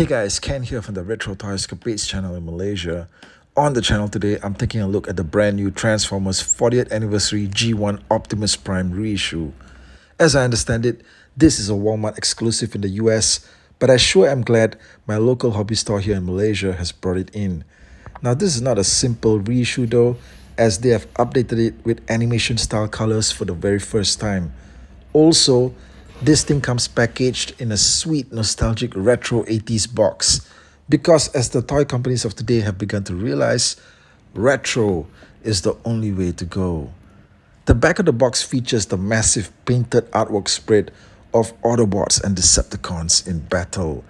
Hey guys, Ken here from the Retro Toys Caprice channel in Malaysia. On the channel today, I'm taking a look at the brand new Transformers 40th Anniversary G1 Optimus Prime reissue. As I understand it, this is a Walmart exclusive in the US, but I sure am glad my local hobby store here in Malaysia has brought it in. Now this is not a simple reissue though, as they have updated it with animation style colors for the very first time. Also, this thing comes packaged in a sweet nostalgic retro 80s box because as the toy companies of today have begun to realize, retro is the only way to go. The back of the box features the massive painted artwork spread of Autobots and Decepticons in battle.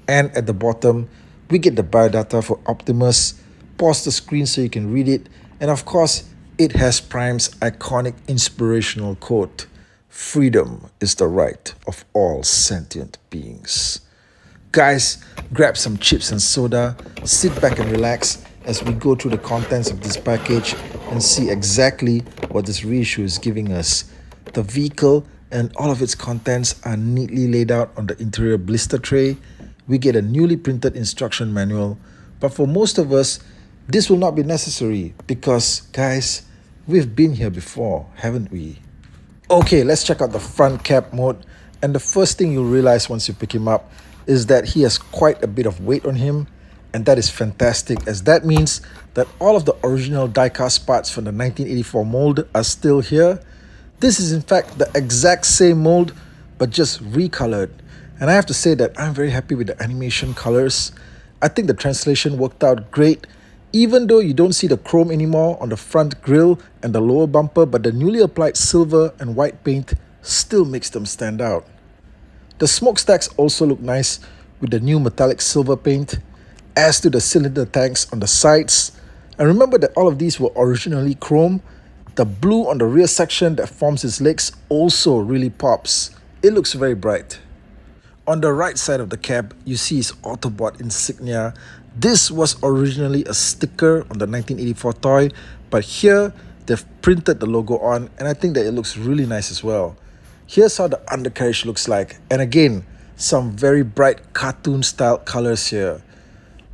And at the bottom, we get the biodata for Optimus. Pause the screen so you can read it. And of course, it has Prime's iconic inspirational quote, "Freedom is the right of all sentient beings." Guys, grab some chips and soda, sit back and relax as we go through the contents of this package and see exactly what this reissue is giving us. The vehicle and all of its contents are neatly laid out on the interior blister tray. We get a newly printed instruction manual, but for most of us, this will not be necessary because, guys, we've been here before, haven't we? Okay, let's check out the front cap mode, and the first thing you'll realize once you pick him up is that he has quite a bit of weight on him, and that is fantastic as that means that all of the original die-cast parts from the 1984 mold are still here. This is in fact the exact same mold but just recolored, and I have to say that I'm very happy with the animation colors. I think the translation worked out great. Even though you don't see the chrome anymore on the front grille and the lower bumper, but the newly applied silver and white paint still makes them stand out. The smokestacks also look nice with the new metallic silver paint, as do the cylinder tanks on the sides. And remember that all of these were originally chrome. The blue on the rear section that forms his legs also really pops. It looks very bright. On the right side of the cab, you see his Autobot insignia. This was originally a sticker on the 1984 toy, but here they've printed the logo on, and I think that it looks really nice as well. Here's how the undercarriage looks like, and again, some very bright cartoon style colors here.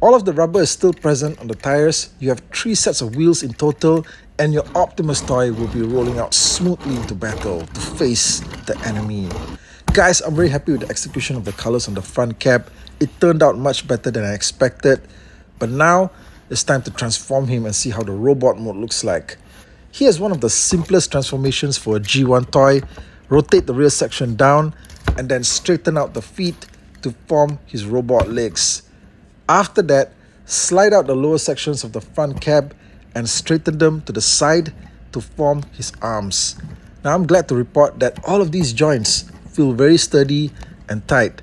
All of the rubber is still present on the tires. You have 3 sets of wheels in total, and your Optimus toy will be rolling out smoothly into battle to face the enemy. Guys, I'm very happy with the execution of the colors on the front cap. It turned out much better than I expected. But now, it's time to transform him and see how the robot mode looks like. Here's one of the simplest transformations for a G1 toy. Rotate the rear section down and then straighten out the feet to form his robot legs. After that, slide out the lower sections of the front cab and straighten them to the side to form his arms. Now, I'm glad to report that all of these joints feel very sturdy and tight.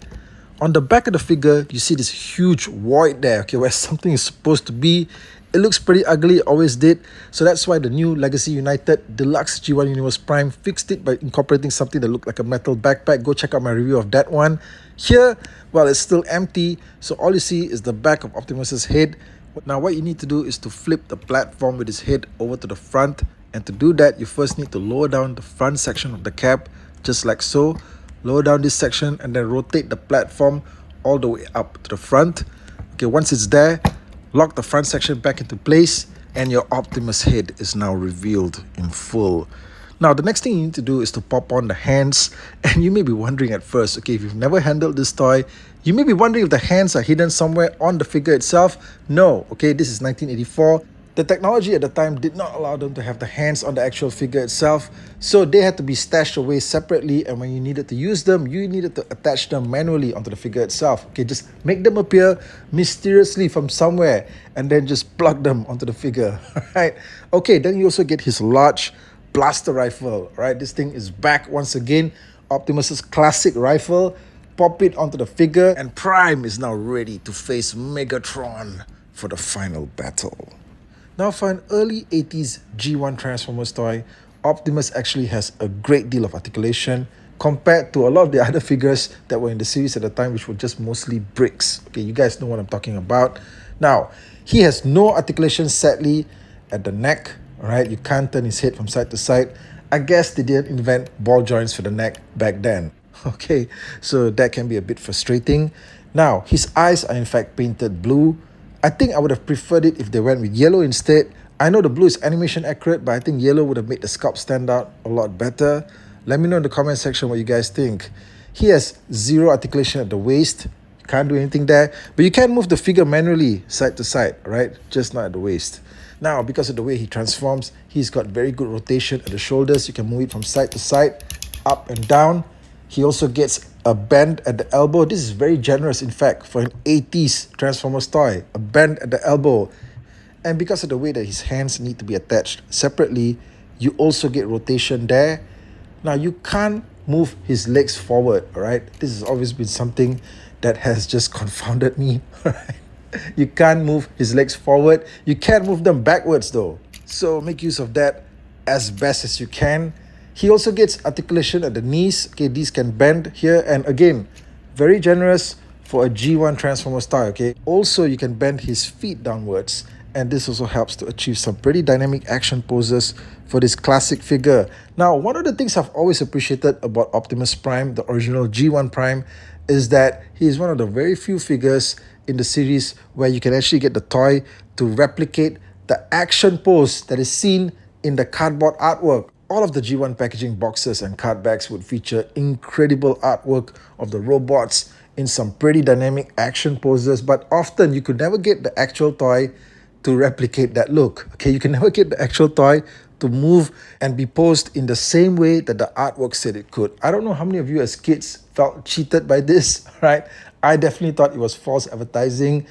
On the back of the figure, you see this huge void there, okay, where something is supposed to be. It looks pretty ugly, always did. So that's why the new Legacy United Deluxe G1 Universe Prime fixed it by incorporating something that looked like a metal backpack. Go check out my review of that one. Here, well, it's still empty, so all you see is the back of Optimus's head. Now what you need to do is to flip the platform with his head over to the front, and to do that, you first need to lower down the front section of the cab, just like so. Lower down this section and then rotate the platform all the way up to the front. Okay, once it's there, lock the front section back into place and your Optimus head is now revealed in full. Now, the next thing you need to do is to pop on the hands, and you may be wondering at first, okay, if you've never handled this toy, you may be wondering if the hands are hidden somewhere on the figure itself. No, okay, this is 1984. The technology at the time did not allow them to have the hands on the actual figure itself, so they had to be stashed away separately, and when you needed to use them, you needed to attach them manually onto the figure itself. Okay, just make them appear mysteriously from somewhere and then just plug them onto the figure. Alright, okay, then you also get his large blaster rifle. Right, this thing is back once again. Optimus's classic rifle. Pop it onto the figure, and Prime is now ready to face Megatron for the final battle. Now, for an early 80s G1 Transformers toy, Optimus actually has a great deal of articulation compared to a lot of the other figures that were in the series at the time, which were just mostly bricks. Okay, you guys know what I'm talking about. Now, he has no articulation, sadly, at the neck. Alright, you can't turn his head from side to side. I guess they didn't invent ball joints for the neck back then. Okay, so that can be a bit frustrating. Now, his eyes are in fact painted blue. I think I would have preferred it if they went with yellow instead. I know the blue is animation accurate, but I think yellow would have made the sculpt stand out a lot better. Let me know in the comment section what you guys think. He has zero articulation at the waist. You can't do anything there, but you can move the figure manually side to side, right? Just not at the waist. Now, because of the way he transforms, he's got very good rotation at the shoulders. You can move it from side to side, up and down. He also gets a bend at the elbow. This is very generous, in fact, for an 80s Transformers toy. A bend at the elbow. And because of the way that his hands need to be attached separately, you also get rotation there. Now, you can't move his legs forward, all right? This has always been something that has just confounded me, all right? You can't move his legs forward. You can't move them backwards, though. So make use of that as best as you can. He also gets articulation at the knees. Okay, these can bend here. And again, very generous for a G1 Transformers toy, okay? Also, you can bend his feet downwards. And this also helps to achieve some pretty dynamic action poses for this classic figure. Now, one of the things I've always appreciated about Optimus Prime, the original G1 Prime, is that he is one of the very few figures in the series where you can actually get the toy to replicate the action pose that is seen in the cardboard artwork. All of the G1 packaging boxes and card bags would feature incredible artwork of the robots in some pretty dynamic action poses, but often you could never get the actual toy to replicate that look. Okay, you can never get the actual toy to move and be posed in the same way that the artwork said it could. I don't know how many of you as kids felt cheated by this, right? I definitely thought it was false advertising,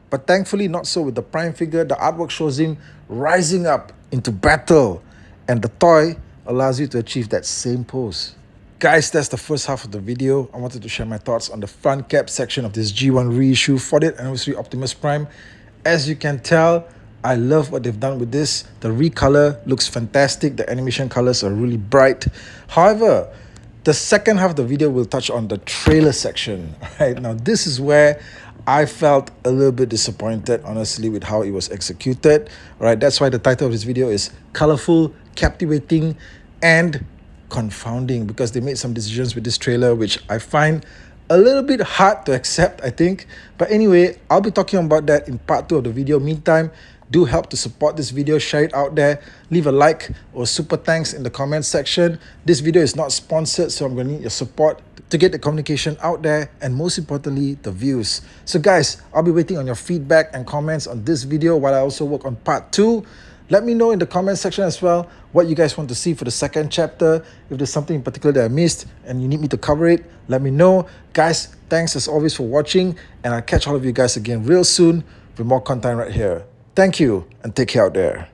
but thankfully not so with the Prime figure. The artwork shows him rising up into battle, and the toy allows you to achieve that same pose. Guys, that's the first half of the video. I wanted to share my thoughts on the front cap section of this G1 reissue 40th anniversary Optimus Prime. As you can tell, I love what they've done with this. The recolor looks fantastic. The animation colors are really bright. However, the second half of the video will touch on the trailer section. Right now, this is where I felt a little bit disappointed, honestly, with how it was executed. All right, that's why the title of this video is colorful, captivating, and confounding, because they made some decisions with this trailer which I find a little bit hard to accept, I think. But anyway, I'll be talking about that in part 2 of the video. Meantime, do help to support this video, share it out there, leave a like or super thanks in the comments section. This video is not sponsored, so I'm going to need your support to get the communication out there, and most importantly, the views. So guys, I'll be waiting on your feedback and comments on this video while I also work on part 2. Let me know in the comment section as well what you guys want to see for the second chapter. If there's something in particular that I missed and you need me to cover it, let me know. Guys, thanks as always for watching, and I'll catch all of you guys again real soon with more content right here. Thank you, and take care out there.